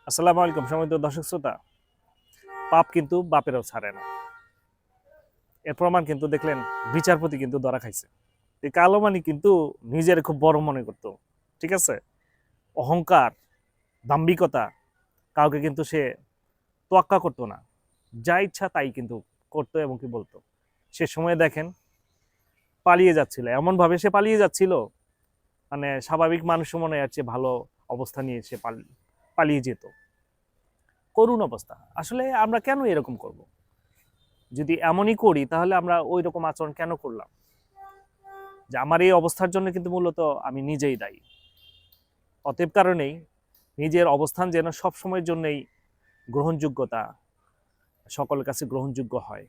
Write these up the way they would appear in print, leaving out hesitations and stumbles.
আসসালামু আলাইকুম সম্মানিত দর্শক শ্রোতা। পাপ কিন্তু বাপেরাও ছাড়ে না। এর প্রমাণ কিন্তু দেখলেন, বিচারপতি কিন্তু ধরা খাইছে। এই কালো মানি কিন্তু নিজের খুব বড় মনে করতো, ঠিক আছে? অহংকার, দাম্ভিকতা, কাউকে কিন্তু সে তোয়াক্কা করতো না। যা ইচ্ছা তাই কিন্তু করতো এবং কি বলতো। সে সময় দেখেন পালিয়ে যাচ্ছিল, এমন ভাবে সে পালিয়ে যাচ্ছিল, মানে স্বাভাবিক মানুষের মনে আর চেয়ে ভালো অবস্থা নিয়ে সে পালিয়ে যেত। করুণ অবস্থা। আসলে আমরা কেন এরকম করব? যদি এমনই করি তাহলে আমরা ওই রকম আচরণ কেন করলাম? যে আমার এই অবস্থার জন্য কিন্তু মূলত আমি নিজেই দায়ী। অতএব কারণেই নিজের অবস্থান যেন সব সময়ের জন্যই গ্রহণযোগ্যতা, সকলের কাছে গ্রহণযোগ্য হয়,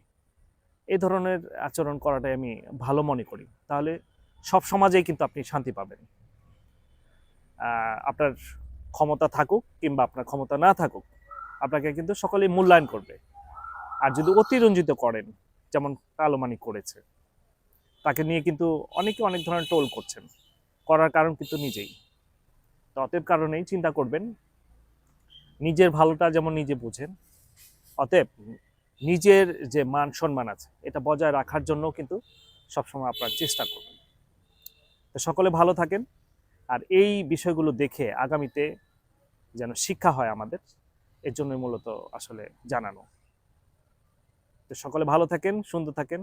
এই ধরনের আচরণ করাটাই আমি ভালো মনে করি। তাহলে সব সমাজেই কিন্তু আপনি শান্তি পাবেন। আপনার ক্ষমতা থাকুক কিংবা আপনার ক্ষমতা না থাকুক, আপনাকে কিন্তু সকলেই মূল্যায়ন করবে। আর যদি অতিরঞ্জিত করেন, যেমন কালো মানিক করেছে, তাকে নিয়ে কিন্তু অনেকে অনেক ধরনের টোল করছেন। করার কারণ কিন্তু নিজেই। তো অতএব কারণেই চিন্তা করবেন, নিজের ভালোটা যেমন নিজে বুঝেন, অতএব নিজের যে মান সম্মান আছে এটা বজায় রাখার জন্য কিন্তু সবসময় আপনার চেষ্টা করবেন। তো সকলে ভালো থাকেন। আর এই বিষয়গুলো দেখে আগামীতে যেন শিক্ষা হয় আমাদের, এর জন্যই মূলত আসলে জানানো। তো সকলে ভালো থাকেন, সুন্দর থাকেন,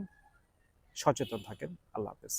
সচেতন থাকেন। আল্লাহ হাফেজ।